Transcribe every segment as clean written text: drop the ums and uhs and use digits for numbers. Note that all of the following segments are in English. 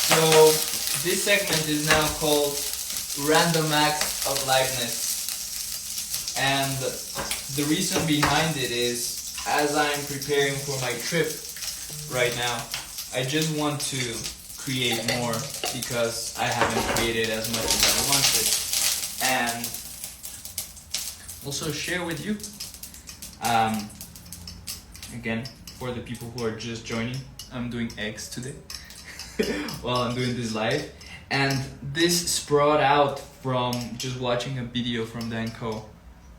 So this segment is now called Random Acts of Liveness. And the reason behind it is, as I'm preparing for my trip right now, I just want to create more because I haven't created as much as I wanted. And also share with you. Again, for the people who are just joining, I'm doing eggs today while I'm doing this live. And this sprouted out from just watching a video from Danco.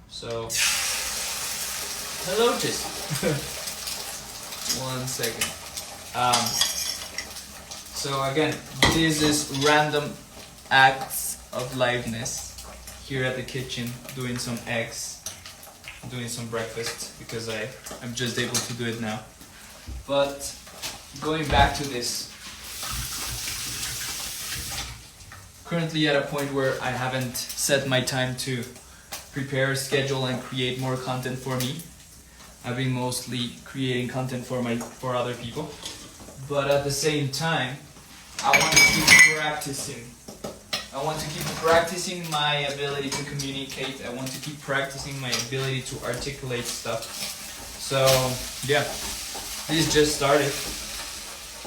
So, hello, Jess. 1 second. So again, this is Random Acts of Liveness here at the kitchen, doing some eggs, doing some breakfast because I'm just able to do it now. But going back to this, currently at a point where I haven't set my time to prepare, schedule, and create more content for me. I've been mostly creating content for other people, but at the same time, I want to keep practicing. I want to keep practicing my ability to communicate. I want to keep practicing my ability to articulate stuff. So yeah, this just started.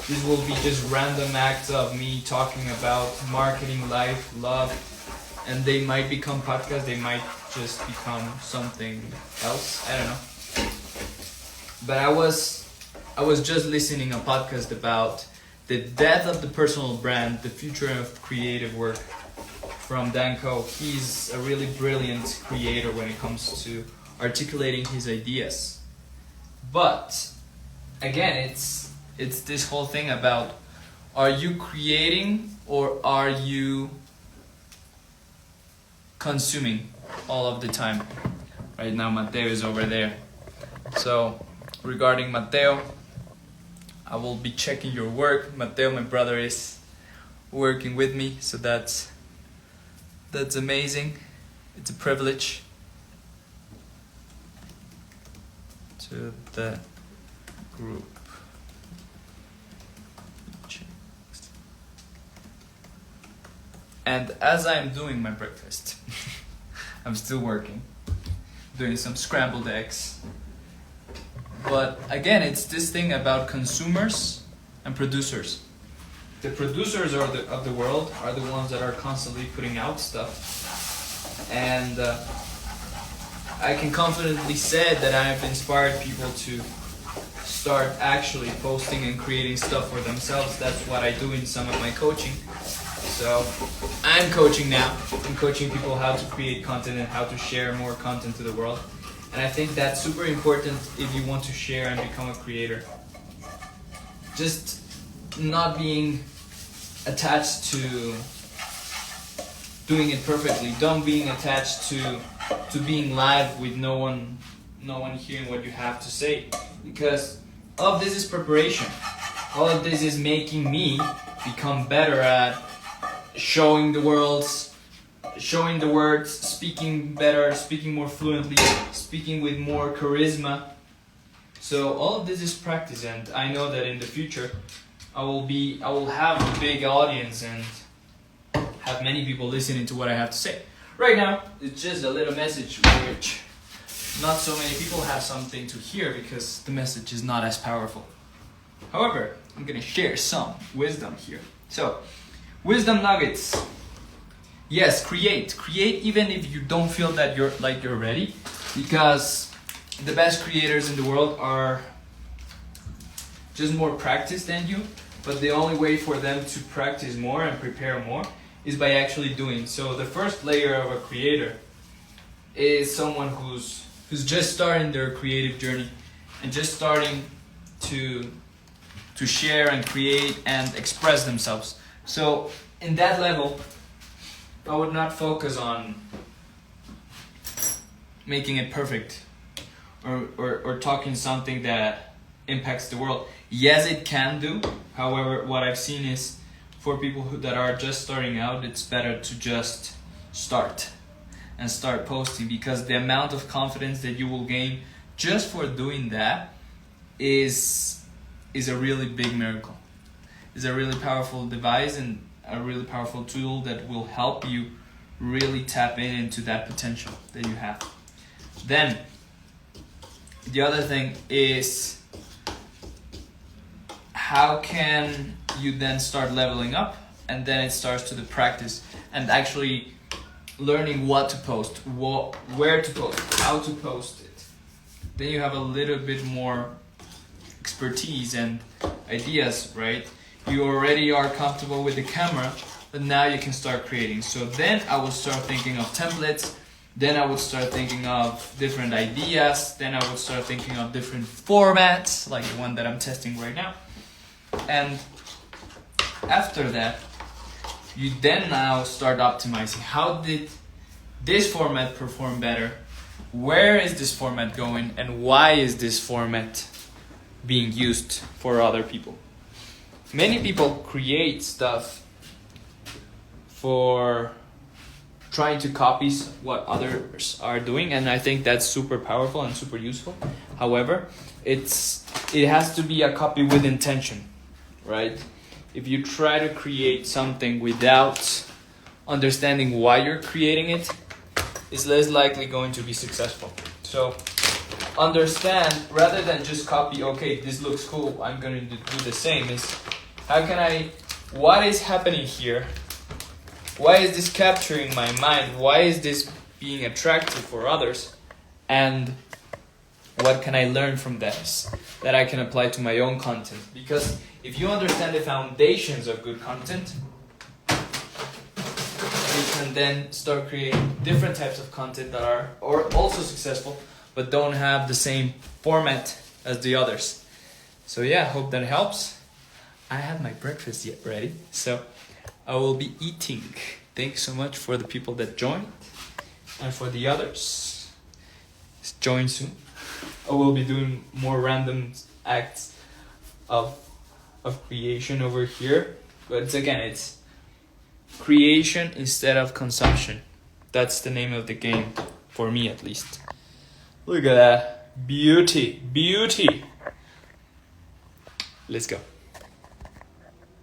This will be just random acts of me talking about marketing, life, love, and they might become podcasts. They might just become something else. I don't know. But I was just listening a podcast about the death of the personal brand, the future of creative work from Danco. He's a really brilliant creator when it comes to articulating his ideas. But again, it's this whole thing about, are you creating or are you consuming all of the time? Right now Mateo is over there. So regarding Mateo, I will be checking your work. Mateo, my brother, is working with me, so that's amazing. It's a privilege. To the group. And as I'm doing my breakfast, I'm still working, doing some scrambled eggs. But again, it's this thing about consumers and producers. The producers of the world are the ones that are constantly putting out stuff. And I can confidently say that I have inspired people to start actually posting and creating stuff for themselves. That's what I do in some of my coaching. So I'm coaching now. I'm coaching people how to create content and how to share more content to the world. And I think that's super important if you want to share and become a creator. Just not being attached to doing it perfectly. Don't being attached to being live with no one hearing what you have to say. Because all of this is preparation. All of this is making me become better at showing the words, speaking better, speaking more fluently, speaking with more charisma. So all of this is practice, and I know that in the future I will have a big audience and have many people listening to what I have to say. Right now, it's just a little message which not so many people have something to hear because the message is not as powerful. However, I'm gonna share some wisdom here. So, wisdom nuggets. Yes, create even if you don't feel that you're ready, because the best creators in the world are just more practiced than you, but the only way for them to practice more and prepare more is by actually doing. So the first layer of a creator is someone who's just starting their creative journey and just starting to share and create and express themselves. So in that level, I would not focus on making it perfect or talking something that impacts the world. Yes, it can do. However, what I've seen is for people that are just starting out, it's better to just start and start posting, because the amount of confidence that you will gain just for doing that is a really big miracle. is a really powerful device and a really powerful tool that will help you really tap into that potential that you have. Then the other thing is, how can you then start leveling up? And then it starts to the practice and actually learning what to post, where to post, how to post it. Then you have a little bit more expertise and ideas, right? You already are comfortable with the camera, but now you can start creating. So then I would start thinking of templates. Then I would start thinking of different ideas. Then I would start thinking of different formats, like the one that I'm testing right now. And after that, you then now start optimizing. How did this format perform better? Where is this format going? And why is this format being used for other people? Many people create stuff for trying to copy what others are doing, and I think that's super powerful and super useful. However, it has to be a copy with intention, right? If you try to create something without understanding why you're creating it, it's less likely going to be successful. So understand, rather than just copy, okay, this looks cool, I'm going to do the same, is what is happening here? Why is this capturing my mind? Why is this being attractive for others? And what can I learn from this that I can apply to my own content? Because if you understand the foundations of good content, you can then start creating different types of content that are also successful, but don't have the same format as the others. So yeah, hope that helps. I have my breakfast yet ready, so I will be eating. Thanks so much for the people that joined, and for the others, join soon. I will be doing more random acts of creation over here, but it's creation instead of consumption. That's the name of the game, for me at least. Look at that, beauty. Let's go.